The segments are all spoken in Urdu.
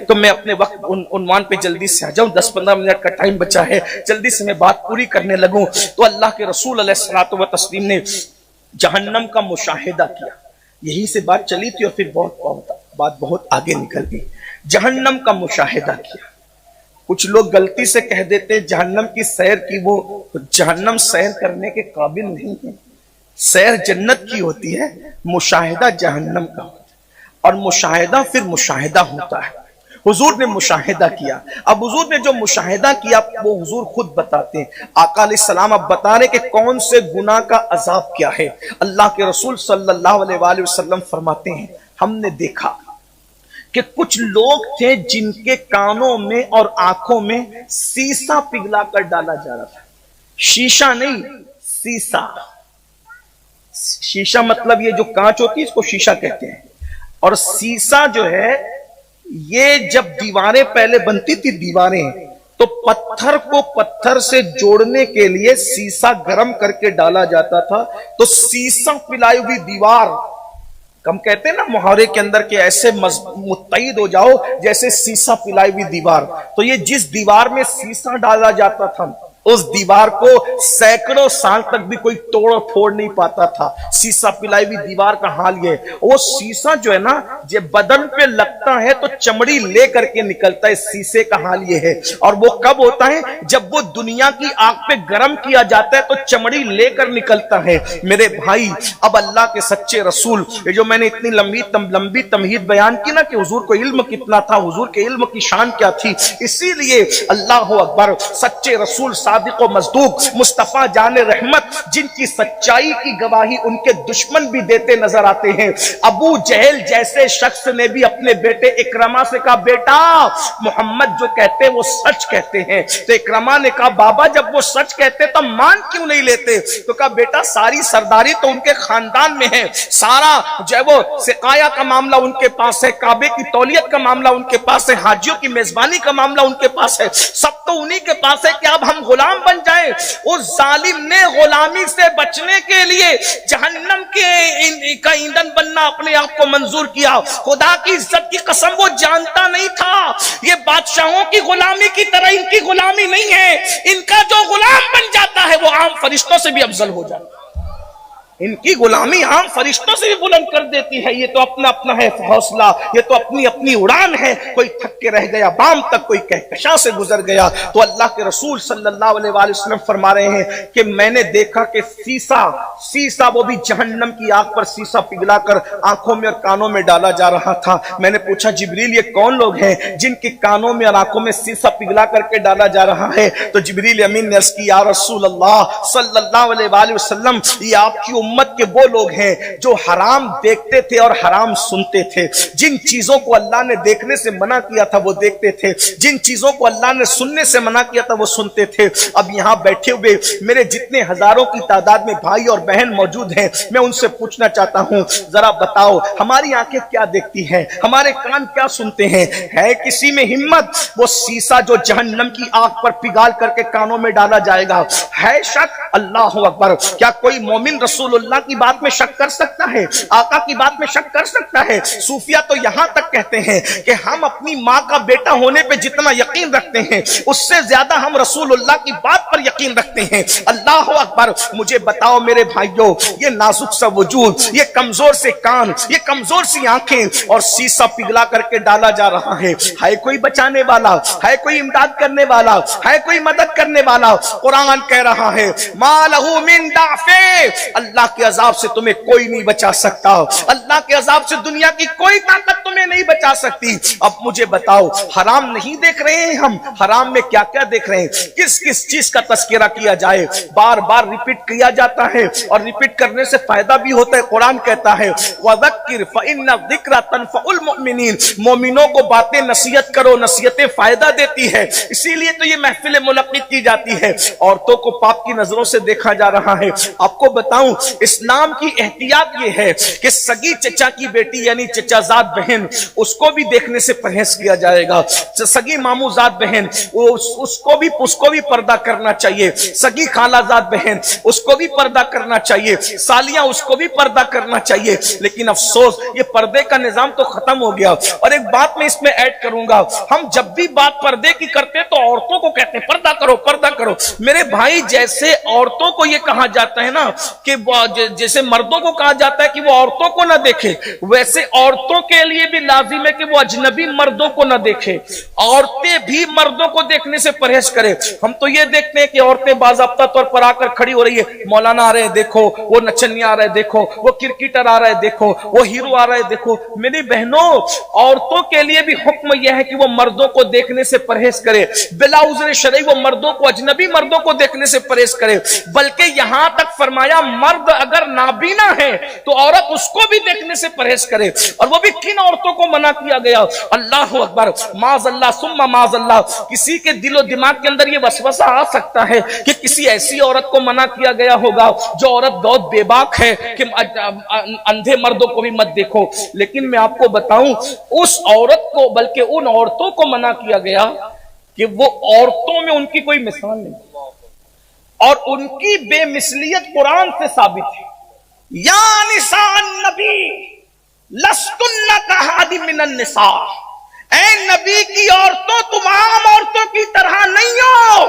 تو میں اپنے وقت عنوان پہ جلدی سے آ جاؤں، 10-15 منٹ کا ٹائم بچا ہے، جلدی سے میں بات پوری کرنے لگوں۔ تو اللہ کے رسول علیہ الصلوۃ والتسلیم نے جہنم کا مشاہدہ کیا، یہی سے بات چلی تھی اور پھر بات بہت آگے نکل گئی۔ جہنم کا مشاہدہ کیا۔ کچھ لوگ غلطی سے کہہ دیتے ہیں جہنم کی سیر کی، وہ جہنم سیر کرنے کے قابل نہیں ہے، سیر جنت کی ہوتی ہے، مشاہدہ جہنم کا ہوتا ہے، اور مشاہدہ پھر مشاہدہ ہوتا ہے۔ حضور نے مشاہدہ کیا، اب حضور نے جو مشاہدہ کیا وہ حضور خود بتاتے ہیں۔ آقا علیہ السلام اب بتا رہے کہ کون سے گناہ کا عذاب کیا ہے۔ اللہ کے رسول صلی اللہ علیہ وآلہ وسلم فرماتے ہیں ہم نے دیکھا کہ کچھ لوگ تھے جن کے کانوں میں اور آنکھوں میں سیسا پگھلا کر ڈالا جا رہا تھا۔ شیشہ نہیں، سیسا۔ شیشہ مطلب یہ جو کانچ ہوتی ہے اس کو شیشہ کہتے ہیں، اور سیسا جو ہے یہ جب دیواریں پہلے بنتی تھی دیواریں، تو پتھر کو پتھر سے جوڑنے کے لیے سیسا گرم کر کے ڈالا جاتا تھا، تو سیسا پلائی ہوئی دیوار، ہم کہتے ہیں نا محاورے کے اندر کہ ایسے متحد ہو جاؤ جیسے سیسا پلائی ہوئی دیوار، تو یہ جس دیوار میں سیسا ڈالا جاتا تھا اس دیوار کو سینکڑوں سال تک بھی کوئی توڑ پھوڑ نہیں پاتا تھا۔ سیسا پلائی ہوئی دیوار کا حال یہ ہے، وہ سیسا جو ہے نا جب بدن پہ لگتا ہے تو چمڑی لے کر کے نکلتا ہے، سیسے کا حال یہ ہے۔ اور وہ کب ہوتا ہے؟ جب وہ دنیا کی آگ پہ گرم کیا جاتا ہے تو چمڑی لے کر نکلتا ہے۔ میرے بھائی، اب اللہ کے سچے رسول، یہ جو میں نے اتنی لمبی تمہید بیان کی نا کہ حضور کو علم کتنا تھا، حضور کے علم کی شان کیا تھی، اسی لیے اللہ اکبر، سچے رسول صادق و مصدوق مصطفیٰ جان رحمت جن کی سچائی کی گواہی ان کے دشمن بھی دیتے نظر آتے ہیں۔ ابو جہل جیسے شخص نے بھی اپنے بیٹے اکرما سے کہا بیٹا محمد جو کہتے ہیں وہ سچ کہتے ہیں، تو اکرما نے کہا بابا جب وہ سچ کہتے تو مان کیوں نہیں لیتے؟ تو کہا بیٹا ساری سرداری تو ان کے خاندان میں ہے، سارا جو ہے وہ سقایا کا معاملہ ان کے پاس ہے، کعبے کی تولیت کا معاملہ ان کے پاس ہے، حاجیوں کی میزبانی کا معاملہ ان کے پاس ہے، سب تو انہی کے پاس ہے کہ اب ہم غلام بن جائیں۔ اس ظالم نے غلامی سے بچنے کے لیے جہنم کا ایندھن بننا اپنے آپ کو منظور کیا۔ خدا کی عزت کی قسم وہ جانتا نہیں تھا یہ بادشاہوں کی غلامی کی طرح ان کی غلامی نہیں ہے، ان کا جو غلام بن جاتا ہے وہ عام فرشتوں سے بھی افضل ہو جاتا ہے، ان کی غلامی عام فرشتوں سے بھی بلند کر دیتی ہے۔ یہ تو اپنا اپنا ہے حوصلہ، یہ تو اپنی اپنی اڑان ہے، کوئی تھک کے رہ گیا بام تک، کوئی کہکشاں سے گزر گیا۔ تو اللہ کے رسول صلی اللہ علیہ وآلہ وسلم فرما رہے ہیں کہ میں نے دیکھا کہ سیسا وہ بھی جہنم کی آگ پر سیسا پگھلا کر آنکھوں میں اور کانوں میں ڈالا جا رہا تھا۔ میں نے پوچھا جبریل یہ کون لوگ ہیں جن کے کانوں میں اور آنکھوں میں سیسا پگھلا کر کے ڈالا جا رہا ہے؟ تو جبریل امین نے عرض کی یا رسول اللہ صلی اللہ علیہ وآلہ وسلم یہ آپ کی امت کے وہ لوگ ہیں جو حرام دیکھتے تھے اور حرام سنتے تھے، جن چیزوں کو اللہ نے دیکھنے سے منع کیا تھا وہ دیکھتے تھے، جن چیزوں کو اللہ نے سننے سے منع کیا تھا وہ سنتے تھے۔ اب یہاں بیٹھے ہوئے میرے جتنے ہزاروں کی تعداد میں بھائی اور بہن موجود ہیں، میں ان سے پوچھنا چاہتا ہوں ذرا بتاؤ ہماری آنکھیں کیا دیکھتی ہیں، ہمارے کان کیا سنتے ہیں؟ ہے کسی میں ہمت وہ سیسا جو جہنم کی آگ پر پگھال کر کے کانوں میں ڈالا جائے گا؟ ہے شک؟ اللہ اکبر، کیا کوئی مومن رسول اللہ کی بات میں شک کر سکتا ہے؟ آقا کی بات میں شک کر سکتا ہے؟ صوفیہ تو یہاں تک کہتے ہیں کہ ہم اپنی ماں کا بیٹا ہونے پہ جتنا یقین رکھتے ہیں اس سے زیادہ ہم رسول اللہ کی بات پر یقین رکھتے ہیں۔ اللہ اکبر، مجھے بتاؤ میرے بھائیوں، یہ نازک سا وجود، یہ کمزور سے کان، یہ کمزور سی آنکھیں، اور سیسا پگھلا کر کے ڈالا جا رہا ہے کوئی بچانے والا؟ ہے کوئی امداد کرنے والا؟ ہے کوئی مدد کرنے والا؟ قرآن کہہ رہا ہے ما لہ من دافع، اللہ کے عذاب سے تمہیں کوئی نہیں بچا سکتا، اللہ کے عذاب سے دنیا کی کوئی طاقت تمہیں نہیں بچا سکتی۔ اب مجھے بتاؤ حرام نہیں دیکھ رہے ہیں ہم؟ حرام میں کیا کیا دیکھ رہے ہیں؟ کس کس چیز کا تذکرہ کیا جائے؟ بار بار ریپیٹ کیا جاتا ہے، اور ریپیٹ کرنے سے فائدہ بھی ہوتا ہے۔ قرآن کہتا ہے وَذَكِّرْ فَإِنَّ الذِّكْرَ تَنفَعُ الْمُؤْمِنِينَ، مومنوں کو باتیں نصیحت کرو، نصیحتیں فائدہ دیتی ہے، اسی لیے تو یہ محفل منعقد کی جاتی ہے۔ عورتوں کو پاپ کی نظروں سے دیکھا جا رہا ہے۔ آپ کو بتاؤں اسلام کی احتیاط یہ ہے کہ سگی چچا کی بیٹی یعنی چچا زاد بہن اس کو بھی دیکھنے سے پرہیز کیا جائے گا، سگی مامو زاد بہن اس کو بھی پردہ کرنا چاہیے، سگی خالہ زاد بہن اس کو بھی پردہ کرنا چاہیے، سالیاں اس کو بھی پردہ کرنا چاہیے۔ لیکن افسوس یہ پردے کا نظام تو ختم ہو گیا۔ اور ایک بات میں اس میں ایڈ کروں گا، ہم جب بھی بات پردے کی کرتے تو عورتوں کو کہتے ہیں پردہ کرو پردہ کرو۔ میرے بھائی جیسے عورتوں کو یہ کہا جاتا ہے نا کہ جیسے مردوں کو کہا جاتا ہے کہ وہ عورتوں کو نہ دیکھے، ویسے عورتوں کے لیے بھی لازم ہے کہ وہ اجنبی مردوں کو نہ دیکھے، عورتیں بھی مردوں کو دیکھنے سے پرہیز کرے۔ ہم تو یہ دیکھتے ہیں کہ عورتیں باضابطہ طور پر آ کر کھڑی ہو رہی ہے، مولانا آ رہے ہیں دیکھو، وہ نچنیا آ رہے ہیں دیکھو، وہ کرکٹر آ رہے ہیں دیکھو، وہ ہیرو آ رہے ہیں دیکھو۔ میری بہنوں، عورتوں کے لیے بھی حکم یہ ہے کہ وہ مردوں کو دیکھنے سے پرہیز کرے، بلا عذر شرعی وہ مردوں کو اجنبی مردوں کو دیکھنے سے پرہیز کرے۔ بلکہ یہاں تک فرمایا مرد اگر نابینا ہے تو عورت اس کو بھی دیکھنے سے پرہیز کرے۔ اور وہ بھی کن عورتوں کو منع کیا گیا؟ اللہ اکبر، معاذ اللہ ثم معاذ اللہ، کسی کے دل و دماغ کے اندر یہ وسوسہ آ سکتا ہے کہ کسی ایسی عورت کو منع کیا گیا ہوگا جو عورت بہت بے باک ہے کہ اندھے مردوں کو بھی مت دیکھو۔ لیکن میں آپ کو بتاؤں اس عورت کو، بلکہ ان عورتوں کو منع کیا گیا کہ وہ عورتوں میں ان کی کوئی مثال نہیں، اور ان کی بے مثلیت قرآن سے ثابت ہے۔ یا نساء النبی لستن کاحد من النساء، اے نبی کی عورتوں تم عام عورتوں کی طرح نہیں ہو،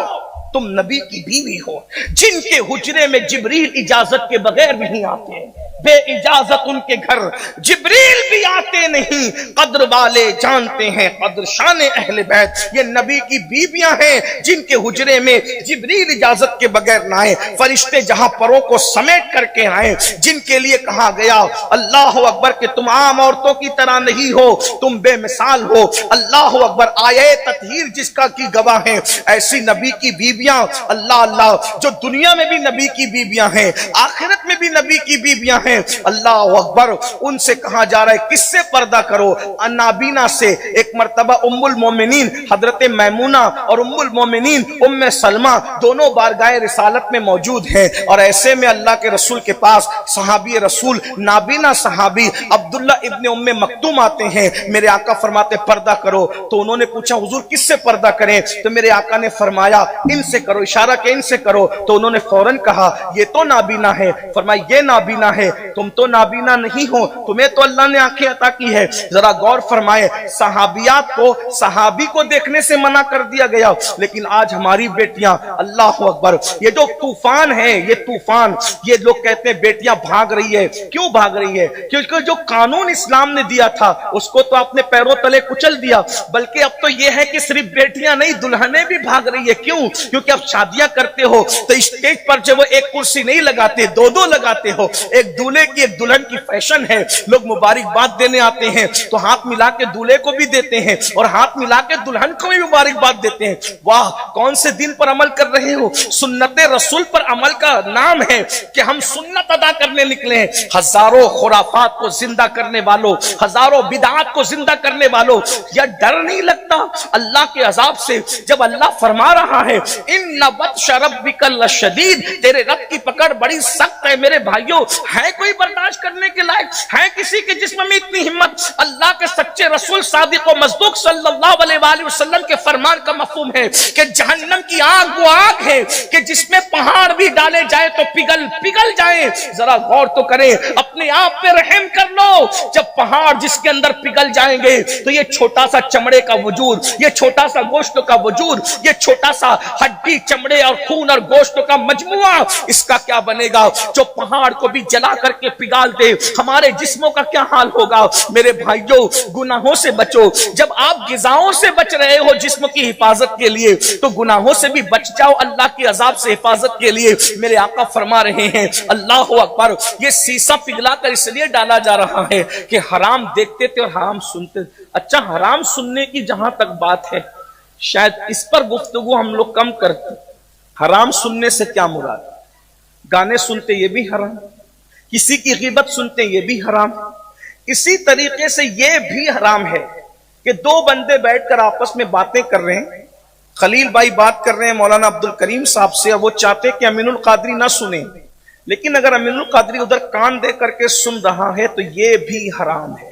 تم نبی کی بیوی ہو جن کے حجرے میں جبریل اجازت کے بغیر نہیں آتے، بے اجازت ان کے گھر جبریل بھی آتے نہیں۔ قدر والے جانتے ہیں قدر شان اہل بیت، یہ نبی کی بیویاں ہیں جن کے حجرے میں جبریل اجازت کے بغیر نہ آئے، فرشتے جہاں پروں کو سمیٹ کر کے آئے، جن کے لیے کہا گیا اللہ اکبر کہ تم عام عورتوں کی طرح نہیں ہو، تم بے مثال ہو۔ اللہ اکبر، آیے تطہیر جس کا کی گواہ ہے، ایسی نبی کی بیویاں اللہ اللہ جو دنیا میں بھی نبی کی بیویاں ہیں، آخرت میں بھی نبی کی بیویاں ہیں۔ اللہ اکبر، ان سے کہا جا رہا ہے کس سے پردہ کرو؟ نابینا سے۔ ایک مرتبہ ام المومنین حضرت میمونہ اور ام المومنین ام سلمہ دونوں بارگاہ رسالت میں موجود ہیں، اور ایسے میں اللہ کے رسول کے پاس صحابی رسول نابینا صحابی عبداللہ ابن ام مکتوم آتے ہیں۔ میرے آقا فرماتے پردہ کرو، تو انہوں نے پوچھا حضور کس سے پردہ کریں؟ تو میرے آقا نے فرمایا ان سے کرو، اشارہ کہ ان سے کرو۔ تو انہوں نے فوراً کہا یہ تو نابینا ہے۔ فرمایا یہ نابینا ہے، تم تو نابینا نہیں ہو، تمہیں تو اللہ نے آنکھیں عطا کی ہے۔ ذرا غور فرمائے، صحابیات کو صحابی کو دیکھنے سے منع کر دیا گیا، لیکن آج ہماری بیٹیاں اللہ اکبر، یہ جو طوفان ہے، یہ طوفان، یہ لوگ کہتے ہیں بیٹیاں بھاگ رہی ہے۔ کیوں بھاگ رہی ہے؟ کیونکہ جو قانون اسلام نے دیا تھا اس کو تو آپ نے پیروں تلے کچل دیا، بلکہ اب تو یہ ہے کہ صرف بیٹیاں نہیں دلہنیں بھی بھاگ رہی ہے۔ کیوں؟ کیونکہ اب شادیاں کرتے ہو تو اسٹیج پر جو وہ ایک کرسی نہیں لگاتے، دو دو لگاتے ہو، ایک دولہے کی ایک دلہن کی فیشن ہے۔ لوگ مبارکباد دینے آتے ہیں تو ہاتھ ملا کے دولہے کو بھی دیتے ہیں اور ہاتھ ملا کے دلہن کو بھی مبارکباد دیتے ہیں۔ واہ، کون سے دن پر عمل کر رہے ہو؟ سنت رسول پر عمل کا نام ہے کہ ہم سنت ادا کرنے نکلے ہیں۔ ہزاروں خرافات کو زندہ کرنے والوں، ہزاروں بدعات کو زندہ کرنے والوں، یا ڈر نہیں لگتا اللہ کے عذاب سے؟ جب اللہ فرما رہا ہے ان بطش ربک لشدید، تیرے رب کی پکڑ بڑی سخت ہے۔ میرے بھائیوں، ہے کوئی برداشت کرنے کے لائق؟ ہے کسی کے جسم میں اتنی ہمت؟ اللہ کے سچے رسول صادق و مصدوق صلی اللہ علیہ وآلہ وسلم کے فرمان کا مفہوم ہے کہ جہنم کی آگ وہ آگ ہے کہ جس میں پہاڑ بھی ڈالے جائے تو پگھل جائیں۔ ذرا غور تو کریں، اپنے آپ پہ رحم کر لو۔ جب پہاڑ جس کے اندر پگھل جائیں گے تو یہ چھوٹا سا چمڑے کا وجود، یہ چھوٹا سا گوشت کا وجود، یہ چھوٹا سا ہڈی چمڑے اور خون اور گوشت کا مجموعہ، اس کا کیا بنے گا؟ جو پہاڑ کو بھی جلا کر کے پگھال دے، ہمارے جسموں کا کیا حال ہوگا؟ میرے بھائیوں، گناہوں سے بچو۔ جب آپ غذاؤں سے بچ رہے ہو جسم کی حفاظت کے لیے تو گناہوں سے بھی بچ جاؤ اللہ کی عذاب سے حفاظت کے لیے۔ میرے آقا فرما رہے ہیں اللہ اکبر، یہ سیسا پگھلا کر اس لیے ڈالا جا رہا ہے کہ حرام دیکھتے تھے اور حرام سنتے۔ اچھا، حرام سننے کی جہاں تک بات ہے، شاید اس پر گفتگو ہم لوگ کم کرتے۔ حرام سننے سے کیا مراد؟ گانے سنتے یہ بھی حرام، کسی کی غیبت سنتے یہ بھی حرام۔ اسی طریقے سے یہ بھی حرام ہے کہ دو بندے بیٹھ کر آپس میں باتیں کر رہے ہیں، خلیل بھائی بات کر رہے ہیں مولانا عبد الکریم صاحب سے، اور وہ چاہتے کہ امین القادری نہ سنیں، لیکن اگر امین القادری ادھر کان دے کر کے سن رہا ہے تو یہ بھی حرام ہے.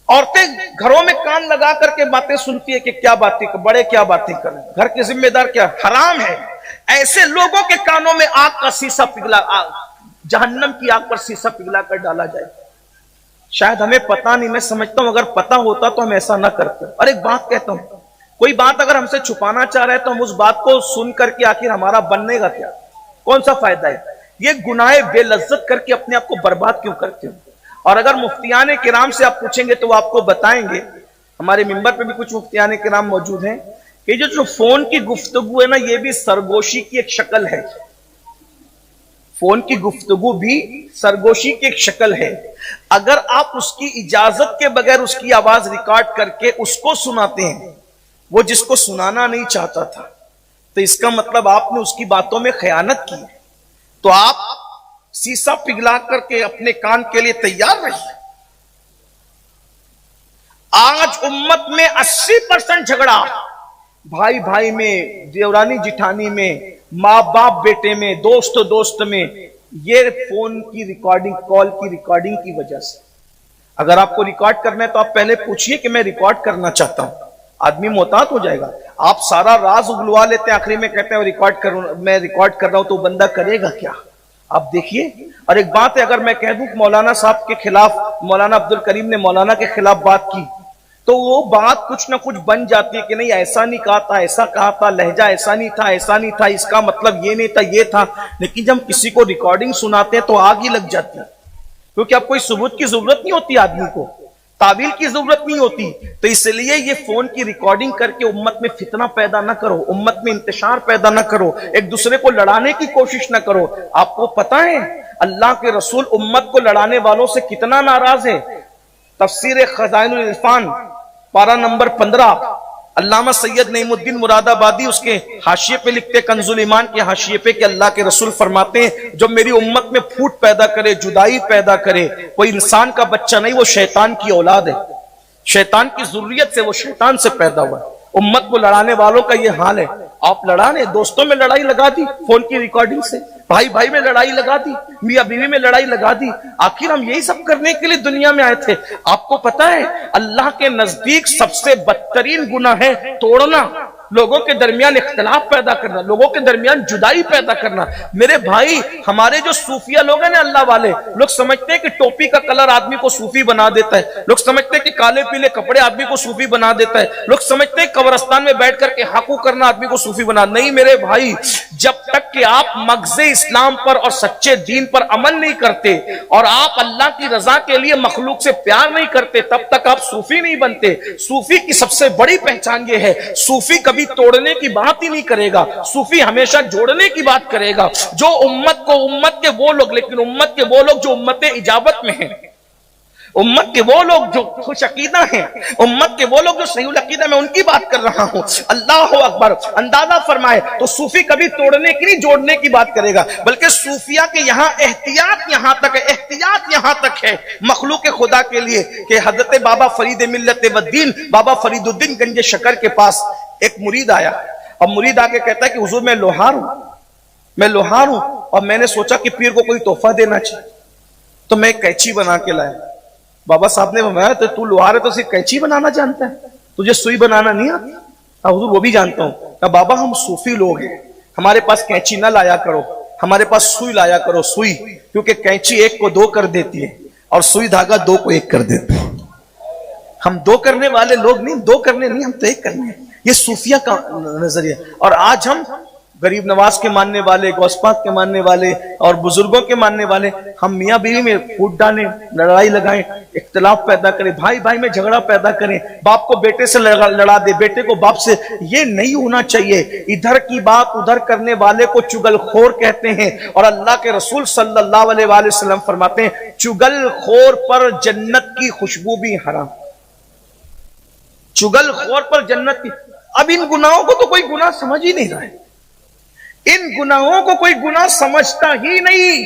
عورتیں گھروں میں کان لگا کر کے باتیں سنتی ہے کہ کیا باتیں بڑے کیا باتیں کریں، گھر کے ذمہ دار کیا، حرام ہے. ایسے لوگوں کے کانوں میں آگ کا سیسا پگھلا، جہنم کی آگ پر سیسا پگھلا کر ڈالا جائے. شاید ہمیں پتا نہیں، میں سمجھتا ہوں اگر پتا ہوتا تو ہم ایسا نہ کرتے. اور ایک بات کہتا ہوں، کوئی بات اگر ہم سے چھپانا چاہ رہے تو ہم اس بات کو سن کر کے آخر ہمارا بننے گا کیا، کون سا فائدہ ہے؟ یہ گناہ بے لذت کر کے اپنے آپ کو برباد کیوں کرتے ہو؟ اور اگر مفتیان کرام سے آپ پوچھیں گے تو وہ آپ کو بتائیں گے، ہمارے منبر پہ بھی کچھ مفتیان کرام موجود ہیں، کہ جو فون کی گفتگو ہے نا، یہ بھی سرگوشی کی ایک شکل ہے. فون کی گفتگو بھی سرگوشی کی ایک شکل ہے. اگر آپ اس کی اجازت کے بغیر اس کی آواز ریکارڈ کر کے اس کو سناتے ہیں، وہ جس کو سنانا نہیں چاہتا تھا، تو اس کا مطلب آپ نے اس کی باتوں میں خیانت کی. تو آپ سیسا پگھلا کر کے اپنے کان کے لیے تیار رہیے. آج امت میں 80% جھگڑا بھائی بھائی میں، دیورانی جٹھانی میں، ماں باپ بیٹے میں، دوست دوست میں، یہ فون کی ریکارڈنگ، کال کی ریکارڈنگ کی وجہ سے. اگر آپ کو ریکارڈ کرنا ہے تو آپ پہلے پوچھئے کہ میں ریکارڈ کرنا چاہتا ہوں. آدمی محتاط ہو جائے گا. آپ سارا راز اگلوا لیتے ہیں، آخری میں کہتے ہیں میں ریکارڈ کر رہا ہوں، تو بندہ کرے گا کیا؟ آپ دیکھیے. اور ایک بات ہے، اگر میں کہہ دوں کہ مولانا صاحب کے خلاف، مولانا عبد الکریم نے مولانا کے خلاف بات کی، تو وہ بات کچھ نہ کچھ بن جاتی ہے کہ نہیں ایسا نہیں کہا تھا، ایسا کہا تھا، لہجہ ایسا نہیں تھا، ایسا نہیں تھا، اس کا مطلب یہ نہیں تھا، یہ تھا. لیکن جب کسی کو ریکارڈنگ سناتے ہیں تو آگ ہی لگ جاتی ہے، کیونکہ اب کوئی ثبوت کی ضرورت نہیں ہوتی، آدمی کو تعویل کی ضرورت نہیں ہوتی. تو اس لیے یہ فون کی ریکارڈنگ کر کے امت میں فتنہ پیدا نہ کرو، امت میں انتشار پیدا نہ کرو، ایک دوسرے کو لڑانے کی کوشش نہ کرو. آپ کو پتا ہے اللہ کے رسول امت کو لڑانے والوں سے کتنا ناراض ہے؟ تفسیر خزائن العرفان پارہ نمبر 15، علامہ سید نعیم الدین مراد آبادی اس کے حاشیے پہ لکھتے، کنز الایمان کے حاشیے پہ، کہ اللہ کے رسول فرماتے ہیں جو میری امت میں پھوٹ پیدا کرے، جدائی پیدا کرے، وہ انسان کا بچہ نہیں، وہ شیطان کی اولاد ہے، شیطان کی ذریت سے، وہ شیطان سے پیدا ہوا ہے. امت کو لڑانے والوں کا یہ حال ہے. آپ لڑانے، دوستوں میں لڑائی لگا دی فون کی ریکارڈنگ سے، بھائی بھائی میں لڑائی لگا دی، میاں بیوی میں لڑائی لگا دی. آخر ہم یہی سب کرنے کے لیے دنیا میں آئے تھے. آپ کو پتا ہے اللہ کے نزدیک سب سے بدترین گناہ ہے توڑنا، لوگوں کے درمیان اختلاف پیدا کرنا، لوگوں کے درمیان جدائی پیدا کرنا. میرے بھائی، ہمارے جو صوفیہ لوگ ہیں نا، اللہ والے لوگ سمجھتے ہیں کہ ٹوپی کا کلر آدمی کو صوفی بنا دیتا ہے، لوگ سمجھتے ہیں کہ کالے پیلے کپڑے آدمی کو صوفی بنا دیتا ہے، لوگ سمجھتے ہیں قبرستان میں بیٹھ کر کے حقو کرنا آدمی کو صوفی بنا. نہیں میرے بھائی، جب تک کہ آپ مغز اسلام پر اور سچے دین پر عمل نہیں کرتے اور آپ اللہ کی رضا کے لیے مخلوق سے پیار نہیں کرتے، تب تک آپ صوفی نہیں بنتے. صوفی کی سب سے بڑی پہچان یہ ہے، صوفی کبھی توڑنے کی بات ہی نہیں کرے گا، صوفی ہمیشہ جوڑنے کی بات کرے گا. جو امت کو، امت کے وہ لوگ، لیکن امت کے وہ لوگ جو امت اجابت میں ہیں، امت کے وہ لوگ جو خوش عقیدہ ہیں، امت کے وہ لوگ جو صحیح العقیدہ، میں ان کی بات کر رہا ہوں. اللہ اکبر. اندازہ فرمائے تو صوفی کبھی توڑنے کی نہیں، جوڑنے کی بات کرے گا. بلکہ صوفیہ کے یہاں احتیاط یہاں تک ہے، احتیاط یہاں تک ہے مخلوق خدا کے لیے، کہ حضرت بابا فرید ملت و دین، بابا فرید الدین گنج شکر کے پاس ایک مرید آیا. اب مرید آ کے کہتا ہے کہ حضور میں لوہار ہوں اور میں نے سوچا کہ پیر کو کوئی تحفہ دینا چاہیے، تو میں ایک قینچی بنا کے لایا. بابا صاحب نے فرمایا تو لوہار ہے تو صرف قینچی بنانا جانتا ہے، تجھے سوئی بنانا نہیں آتی؟ حضور وہ بھی جانتا ہوں. کہ بابا ہم صوفی لوگ ہیں، ہمارے پاس قینچی نہ لایا کرو، ہمارے پاس سوئی لایا کرو. سوئی، کیونکہ قینچی ایک کو دو کر دیتی ہے اور سوئی دھاگا دو کو ایک کر دیتی ہے. ہم دو کرنے والے لوگ نہیں، دو کرنے نہیں، ہم تو ایک کرنے ہیں. یہ صوفیہ کا نظریہ. اور آج ہم غریب نواز کے ماننے والے، غوث پاک کے ماننے والے اور بزرگوں کے ماننے والے، ہم میاں بیوی میں پھوٹ ڈالیں، لڑائی لگائیں، اختلاف پیدا کریں، بھائی بھائی میں جھگڑا پیدا کریں، باپ کو بیٹے سے لڑا دے، بیٹے کو باپ سے. یہ نہیں ہونا چاہیے. ادھر کی بات ادھر کرنے والے کو چگل خور کہتے ہیں. اور اللہ کے رسول صلی اللہ علیہ وآلہ وسلم فرماتے ہیں چگل خور پر جنت کی خوشبو بھی حرام. چگل خور پر جنت کی. اب ان گناہوں کو تو کوئی گناہ سمجھ ہی نہیں رہا ہے، ان گناہوں کو کوئی گناہ سمجھتا ہی نہیں.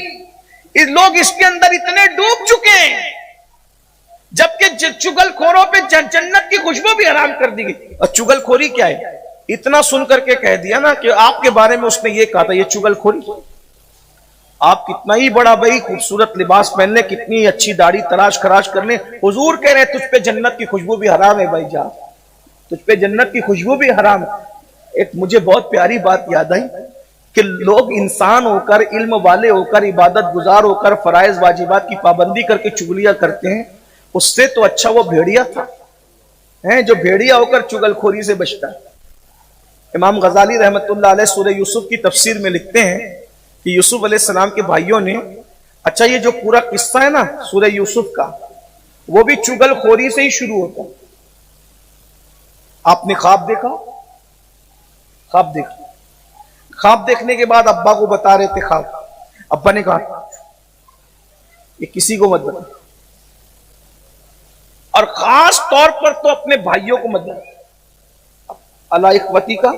لوگ اس کے اندر اتنے ڈوب چکے ہیں، جبکہ چگل خوروں پہ جنت کی خوشبو بھی حرام کر دی گئی. اور چگل خوری کیا ہے؟ اتنا سن کر کے کہہ دیا نا کہ آپ کے بارے میں اس نے یہ کہا تھا، یہ چگل خوری. آپ کتنا ہی بڑا بھائی خوبصورت لباس پہننے، کتنی اچھی داڑھی تراش خراش کرنے، حضور کہہ رہے ہیں تجھ پہ جنت کی خوشبو بھی حرام ہے بھائی جان، تجھ پہ جنت کی خوشبو بھی حرام ہے. ایک مجھے بہت پیاری بات یاد آئی کہ لوگ انسان ہو کر، علم والے ہو کر، عبادت گزار ہو کر فرائض واجبات کی پابندی کر کے چگلیاں کرتے ہیں، اس سے تو اچھا وہ بھیڑیا تھا جو بھیڑیا ہو کر چگل خوری سے بچتا ہے. امام غزالی رحمت اللہ علیہ سورہ یوسف کی تفسیر میں لکھتے ہیں کہ یوسف علیہ السلام کے بھائیوں نے، اچھا یہ جو پورا قصہ ہے نا سورہ یوسف کا، وہ بھی چگل خوری سے ہی شروع ہوتا ہے. آپ نے خواب دیکھا، خواب دیکھا، خواب دیکھنے کے بعد ابا کو بتا رہے تھے خواب، ابا نے کہا یہ کسی کو مت بتا، اور خاص طور پر تو اپنے بھائیوں کو مت بتا، اللہ اخوتی کا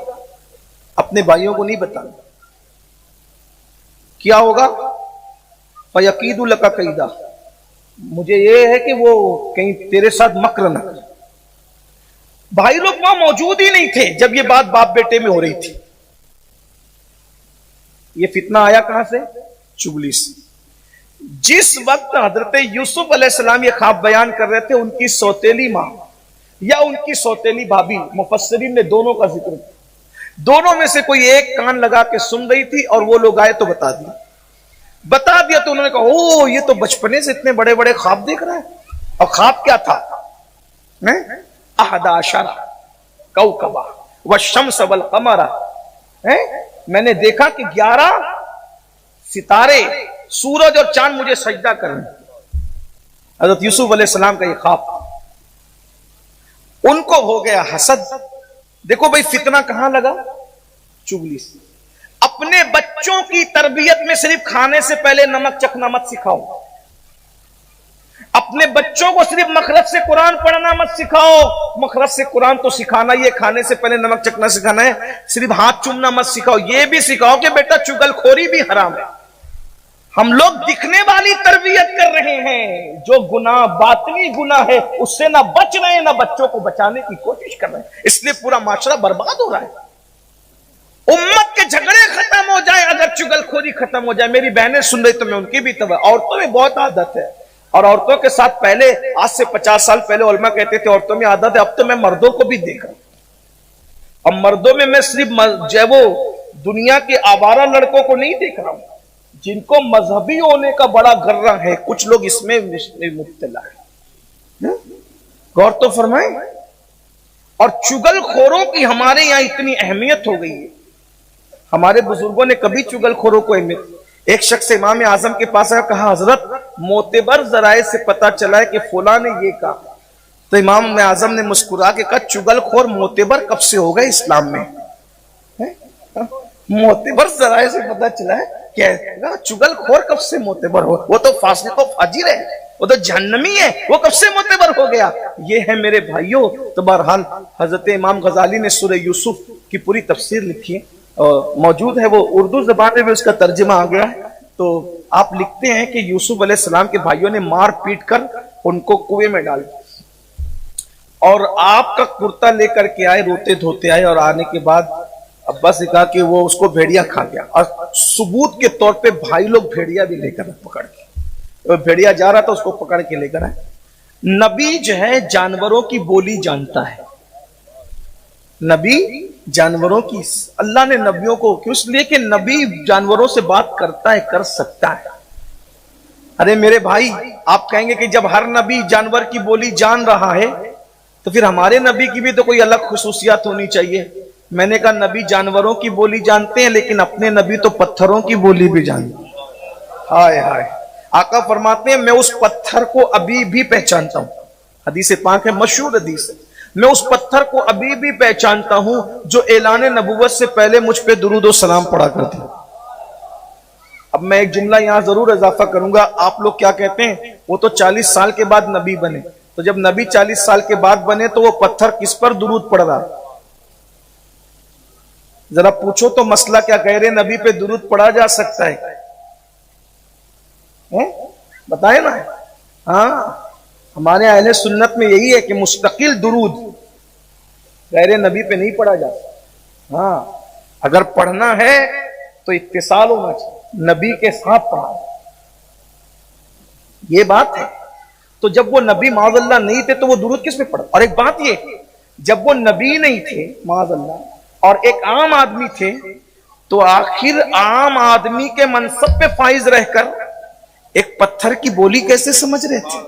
اپنے بھائیوں کو نہیں بتانا. کیا ہوگا؟ فَيَقِيدُ لَكَ قَيْدًا، مجھے یہ ہے کہ وہ کہیں تیرے ساتھ مکر نہ کرے. بھائی لوگ وہاں موجود ہی نہیں تھے جب یہ بات باپ بیٹے میں ہو رہی تھی. یہ فتنہ آیا کہاں سے؟ چگلی سے. جس وقت حضرت یوسف علیہ السلام یہ خواب بیان کر رہے تھے، ان کی سوتیلی ماں یا ان کی سوتیلی بھابھی، مفسرین نے دونوں کا ذکر کیا، دونوں میں سے کوئی ایک کان لگا کے سن رہی تھی اور وہ لوگ آئے تو بتا دیا تو انہوں نے کہا او یہ تو بچپنے سے اتنے بڑے بڑے خواب دیکھ رہا ہے. اور خواب کیا تھا؟ 11 کوكبا والشمس والقمر، میں نے دیکھا کہ 11 ستارے، سورج اور چاند مجھے سجدہ کر رہے ہیں. حضرت یوسف علیہ السلام کا یہ خواب تھا. ان کو ہو گیا حسد. دیکھو بھائی فتنہ کہاں لگا؟ چگلی سے. اپنے بچوں کی تربیت میں صرف کھانے سے پہلے نمک چکھنا مت سکھاؤ، اپنے بچوں کو صرف مخرج سے قرآن پڑھنا مت سکھاؤ. مخرج سے قرآن تو سکھانا ہی ہے، کھانے سے پہلے نمک چکھنا سکھانا ہے. صرف ہاتھ چومنا مت سکھاؤ، یہ بھی سکھاؤ کہ بیٹا چگل خوری بھی حرام ہے. ہم لوگ دکھنے والی تربیت کر رہے ہیں، جو گناہ باطنی گناہ ہے اس سے نہ بچ رہے ہیں، نہ بچوں کو بچانے کی کوشش کر رہے ہیں. اس لیے پورا معاشرہ برباد ہو رہا ہے. امت کے جھگڑے ختم ہو جائیں اگر چگل خوری ختم ہو جائے. میری بہنیں سن رہی تو میں ان کی بھی عورتوں میں بہت عادت ہے، اور عورتوں کے ساتھ پہلے آج سے 50 سال پہلے علماء کہتے تھے عورتوں میں عادت ہے، اب تو میں مردوں کو بھی دیکھ رہا ہوں. اب مردوں میں صرف جو وہ دنیا کے آوارہ لڑکوں کو نہیں دیکھ رہا ہوں، جن کو مذہبی ہونے کا بڑا غرہ ہے، کچھ لوگ اس میں مبتلا ہے. غور تو فرمائیں. اور چگل خوروں کی ہمارے یہاں اتنی اہمیت ہو گئی ہے. ہمارے بزرگوں نے کبھی چگل خوروں کو اہمیت. ایک شخص امام اعظم کے پاس آیا، کہا حضرت معتبر ذرائع سے پتا چلا ہے کہ فلاں نے یہ کہا. تو امام اعظم نے مسکرا کے کہا چگل خور معتبر کب سے ہو گئے اسلام میں؟ معتبر ذرائع سے پتا چلا ہے کہ چگل خور کب سے معتبر ہو؟ وہ تو فاسق و فاجر ہے، وہ تو جہنمی ہے، وہ کب سے معتبر ہو گیا؟ یہ ہے میرے بھائیوں. تو بہرحال حضرت امام غزالی نے سورہ یوسف کی پوری تفسیر لکھی ہے، موجود ہے، وہ اردو زبان میں بھی اس کا ترجمہ آ گیا ہے. تو آپ لکھتے ہیں کہ یوسف علیہ السلام کے بھائیوں نے مار پیٹ کر ان کو کنویں میں ڈال دیا، اور آپ کا کرتا لے کر کے آئے، روتے دھوتے آئے، اور آنے کے بعد ابا سے کہا کہ وہ اس کو بھیڑیا کھا گیا. اور ثبوت کے طور پہ بھائی لوگ بھیڑیا بھی لے کر پکڑ کے، بھیڑیا جا رہا تھا اس کو پکڑ کے لے کر آئے. نبی جو ہے جانوروں کی بولی جانتا ہے. نبی جانوروں کی، اللہ نے نبیوں کو کیوں؟ اس لیے کہ نبی جانوروں سے بات کرتا ہے، کر سکتا ہے. ارے میرے بھائی آپ کہیں گے کہ جب ہر نبی جانور کی بولی جان رہا ہے تو پھر ہمارے نبی کی بھی تو کوئی الگ خصوصیات ہونی چاہیے. میں نے کہا نبی جانوروں کی بولی جانتے ہیں لیکن اپنے نبی تو پتھروں کی بولی بھی جانتے ہیں. ہائے ہائے. آقا فرماتے ہیں میں اس پتھر کو ابھی بھی پہچانتا ہوں. حدیث پاک ہے، مشہور حدیث ہے، میں اس پتھر کو ابھی بھی پہچانتا ہوں جو اعلان نبوت سے پہلے مجھ پہ درود و سلام پڑھا کرتے. اب میں ایک جملہ یہاں ضرور اضافہ کروں گا. آپ لوگ کیا کہتے ہیں وہ تو 40 سال کے بعد نبی بنے، تو جب نبی 40 سال کے بعد بنے تو وہ پتھر کس پر درود پڑھ رہا؟ ذرا پوچھو تو مسئلہ کیا کہہ رہے نبی پہ درود پڑھا جا سکتا ہے؟ بتائیں نا. ہاں ہمارے اہل سنت میں یہی ہے کہ مستقل درود غیر نبی پہ نہیں پڑھا جاتا. ہاں اگر پڑھنا ہے تو اتصال ہونا چاہیے، نبی کے ساتھ پڑھا، یہ بات ہے۔ تو جب وہ نبی معاذ اللہ نہیں تھے تو وہ درود کس پہ پڑھا؟ اور ایک بات یہ، جب وہ نبی نہیں تھے معاذ اللہ اور ایک عام آدمی تھے، تو آخر عام آدمی کے منصب پہ فائز رہ کر ایک پتھر کی بولی کیسے سمجھ رہے تھے؟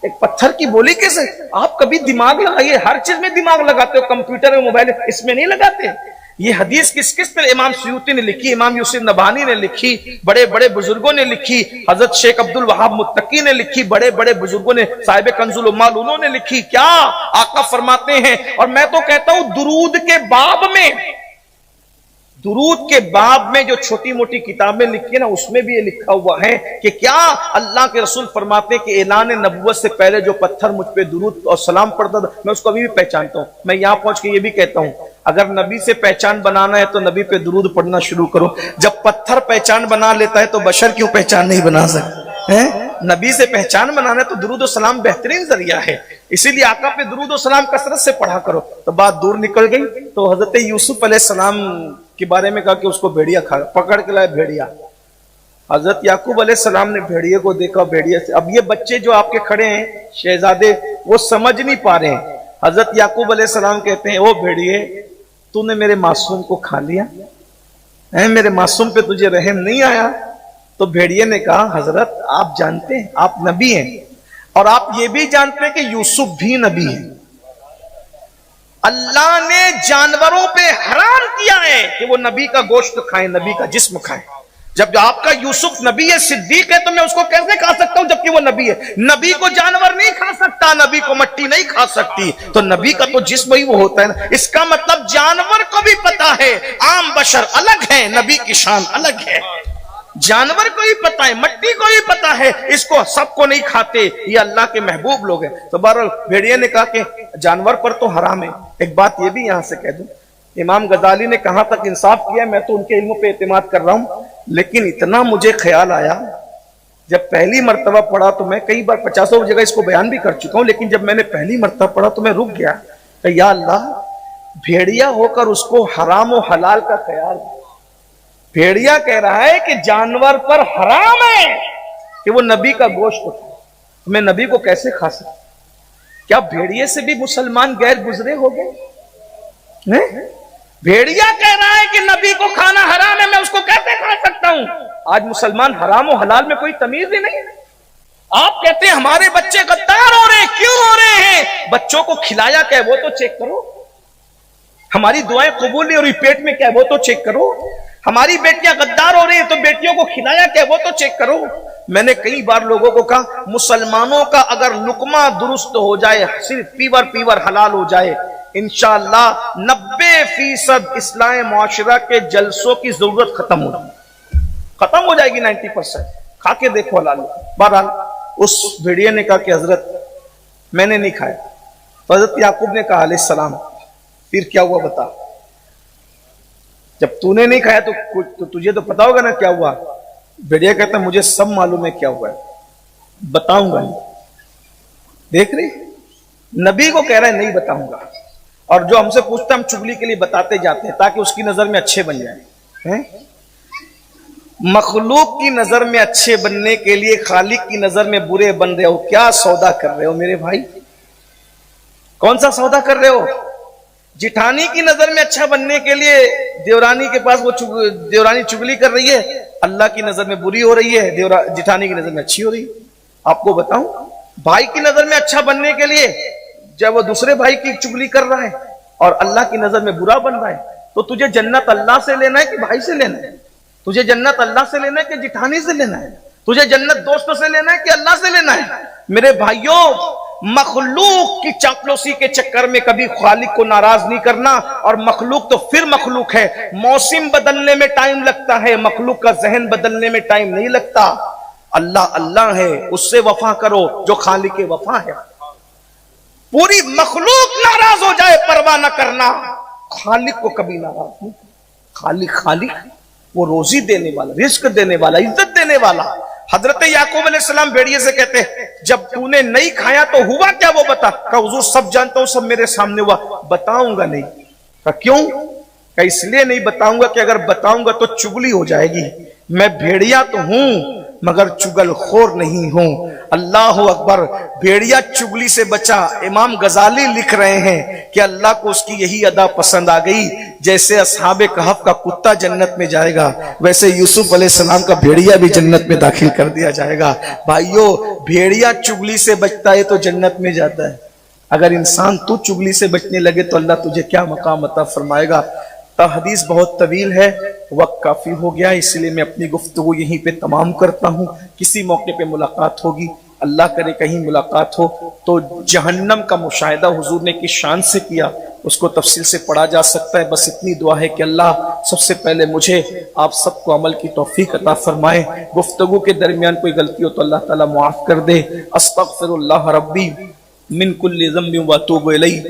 ایک پتھر کی بولی کیسے؟ آپ کبھی دماغ لگائیے، ہر چیز میں دماغ لگاتے ہو، کمپیوٹر میں، موبائل، اس میں نہیں لگاتے۔ یہ حدیث کس پہ امام سیوطی نے لکھی، امام یوسف نبہانی نے لکھی، بڑے بڑے بزرگوں نے لکھی، حضرت شیخ عبد الوہاب متقی نے لکھی، بڑے بڑے بزرگوں نے، صاحب کنز العمال انہوں نے لکھی۔ کیا آقا فرماتے ہیں، اور میں تو کہتا ہوں درود کے باب میں، درود کے باب میں جو چھوٹی موٹی کتابیں لکھی ہیں نا، اس میں بھی یہ لکھا ہوا ہے کہ کیا اللہ کے رسول فرماتے ہیں کہ اعلان نبوت سے پہلے جو پتھر مجھ پہ درود اور سلام پڑھتا تھا، میں اس کو ابھی بھی پہچانتا ہوں۔ میں یہاں پہنچ کے یہ بھی کہتا ہوں، اگر نبی سے پہچان بنانا ہے تو نبی پہ درود پڑھنا شروع کرو۔ جب پتھر پہچان بنا لیتا ہے تو بشر کیوں پہچان نہیں بنا سکتا؟ نبی سے پہچان بنانا ہے تو درود و سلام بہترین ذریعہ ہے، اسی لیے آقا پہ درود و سلام کثرت سے پڑھا کرو۔ تو بات دور نکل گئی، تو حضرت یوسف علیہ السلام کے بارے میں کہا کہ اس کو بھیڑیا کھا، پکڑ کے لائے بھیڑیا۔ حضرت یعقوب علیہ السلام نے بھیڑیے کو دیکھا، بھیڑیے سے، اب یہ بچے جو آپ کے کھڑے ہیں شہزادے، وہ سمجھ نہیں پا رہے ہیں۔ حضرت یعقوب علیہ السلام کہتے ہیں، او بھیڑیے، تو نے میرے معصوم کو کھا لیا، میرے معصوم پہ تجھے رحم نہیں آیا؟ تو بھیڑیے نے کہا، حضرت آپ جانتے ہیں آپ نبی ہیں، اور آپ یہ بھی جانتے ہیں کہ یوسف بھی نبی ہے۔ اللہ نے جانوروں پہ حرام کیا ہے کہ وہ نبی کا گوشت کھائیں، نبی کا جسم کھائیں۔ جب آپ کا یوسف نبی ہے، صدیق ہے، تو میں اس کو کیسے کھا سکتا ہوں جبکہ وہ نبی ہے؟ نبی کو جانور نہیں کھا سکتا، نبی کو مٹی نہیں کھا سکتی، تو نبی کا تو جسم ہی وہ ہوتا ہے نا۔ اس کا مطلب جانور کو بھی پتا ہے عام بشر الگ ہے، نبی کی شان الگ ہے۔ جانور کو ہی پتا ہے، مٹی کو ہی پتا ہے، اس کو سب کو نہیں کھاتے، یہ اللہ کے محبوب لوگ ہیں۔ تو بہرحال بھیڑیے نے کہا کہ جانور پر تو حرام ہے۔ ایک بات یہ بھی یہاں سے کہہ دوں، امام غزالی نے کہاں تک انصاف کیا ہے، میں تو ان کے علموں پہ اعتماد کر رہا ہوں، لیکن اتنا مجھے خیال آیا جب پہلی مرتبہ پڑھا، تو میں کئی بار 50 جگہ اس کو بیان بھی کر چکا ہوں، لیکن جب میں نے پہلی مرتبہ پڑھا تو میں رک گیا کہ یا اللہ، بھیڑیا ہو کر اس کو حرام و حلال کا خیال، بھیڑیا کہہ رہا ہے کہ جانور پر حرام ہے کہ وہ نبی کا گوشت کھائے، میں نبی کو کیسے کھا سکتا؟ کیا بھیڑیے سے بھی مسلمان غیر گزرے ہو گئے؟ بھیڑیا کہہ رہا ہے کہ نبی کو کھانا حرام ہے، میں اس کو کیسے کھا سکتا ہوں؟ آج مسلمان حرام و حلال میں کوئی تمیز ہی نہیں ہے۔ آپ کہتے ہیں ہمارے بچے غدار ہو رہے ہیں، کیوں ہو رہے ہیں؟ بچوں کو کھلایا کیا ہے وہ تو چیک کرو، ہماری دعائیں قبول نہیں ہو رہی، پیٹ میں کیا ہے وہ تو چیک کرو، ہماری بیٹیاں غدار ہو رہی ہیں تو بیٹیوں کو کھلایا کیا ہے وہ تو چیک کرو۔ میں نے کئی بار لوگوں کو کہا، مسلمانوں کا اگر لقمہ درست ہو جائے، صرف پیور حلال ہو جائے، انشاءاللہ 90% اصلاح معاشرہ کے جلسوں کی ضرورت ختم ہو جائے گی، 90%۔ کھا کے دیکھو حلال۔ بہرحال اس بھیڑیے نے کہا کہ حضرت میں نے نہیں کھایا۔ تو حضرت یعقوب نے کہا علیہ السلام، پھر کیا ہوا بتا؟ جب تو نے نہیں کھایا تو تجھے تو پتا ہوگا نا کیا ہوا؟ بھیڑیا کہتا ہے مجھے سب معلوم ہے کیا ہوا ہے، بتاؤں گا نہیں۔ دیکھ رہی، نبی کو کہہ رہا ہے نہیں بتاؤں گا، اور جو ہم سے پوچھتا ہم چگلی کے لیے بتاتے جاتے ہیں تاکہ اس کی نظر میں اچھے بن جائیں۔ مخلوق کی نظر میں اچھے بننے کے لیے خالق کی نظر میں برے بن رہے ہو، کیا سودا کر رہے ہو میرے بھائی؟ کون سا سودا کر رہے ہو؟ جٹھانی کی نظر میں اچھا بننے کے لیے دیورانی کے پاس وہ دیورانی چگلی کر رہی ہے، اللہ کی نظر میں بری ہو رہی ہے، جٹھانی کی نظر میں اچھی ہو رہی ہے۔ آپ کو بتاؤں، بھائی کی نظر میں اچھا بننے کے لیے جب وہ دوسرے بھائی کی چگلی کر رہا ہے اور اللہ کی نظر میں برا بن رہا ہے، تو تجھے جنت اللہ سے لینا ہے کہ بھائی سے لینا ہے؟ تجھے جنت اللہ سے لینا ہے کہ جٹھانی سے لینا ہے؟ تجھے جنت دوستوں سے لینا ہے کہ اللہ سے لینا ہے؟ میرے بھائیوں، مخلوق کی چاپلوسی کے چکر میں کبھی خالق کو ناراض نہیں کرنا، اور مخلوق تو پھر مخلوق ہے، موسم بدلنے میں ٹائم لگتا ہے، مخلوق کا ذہن بدلنے میں ٹائم نہیں لگتا۔ اللہ اللہ ہے، اس سے وفا کرو جو خالق وفا ہے۔ پوری مخلوق ناراض ہو جائے پرواہ نہ کرنا، خالق کو کبھی ناراض نہیں۔ خالق وہ روزی دینے والا، رزق دینے والا، عزت دینے والا۔ حضرت یعقوب علیہ السلام بھیڑیے سے کہتے ہیں جب تو نے نہیں کھایا تو ہوا کیا وہ بتا؟ کہ حضور سب جانتا ہوں، سب میرے سامنے ہوا، بتاؤں گا نہیں۔ کہا کیوں؟ کہا اس لیے نہیں بتاؤں گا کہ اگر بتاؤں گا تو چگلی ہو جائے گی، میں بھیڑیا تو ہوں مگر چگل خور نہیں ہوں۔ اللہ اکبر، بھیڑیا چگلی سے بچا۔ امام غزالی لکھ رہے ہیں کہ اللہ کو اس کی یہی ادا پسند آ گئی، جیسے اصحاب کہف کا کتا جنت میں جائے گا ویسے یوسف علیہ السلام کا بھیڑیا بھی جنت میں داخل کر دیا جائے گا۔ بھائیو، بھیڑیا چگلی سے بچتا ہے تو جنت میں جاتا ہے، اگر انسان تو چگلی سے بچنے لگے تو اللہ تجھے کیا مقام عطا فرمائے گا۔ حدیث بہت طویل ہے، وقت کافی ہو گیا، اس لیے میں اپنی گفتگو یہیں پہ تمام کرتا ہوں۔ کسی موقع پہ ملاقات ہوگی، اللہ کرے کہیں ملاقات ہو تو جہنم کا مشاہدہ حضور نے کس شان سے کیا اس کو تفصیل سے پڑھا جا سکتا ہے۔ بس اتنی دعا ہے کہ اللہ سب سے پہلے مجھے آپ سب کو عمل کی توفیق عطا فرمائے۔ گفتگو کے درمیان کوئی غلطی ہو تو اللہ تعالیٰ معاف کر دے۔ استغفر اللہ ربی من کل ذنب واتوب الیہ۔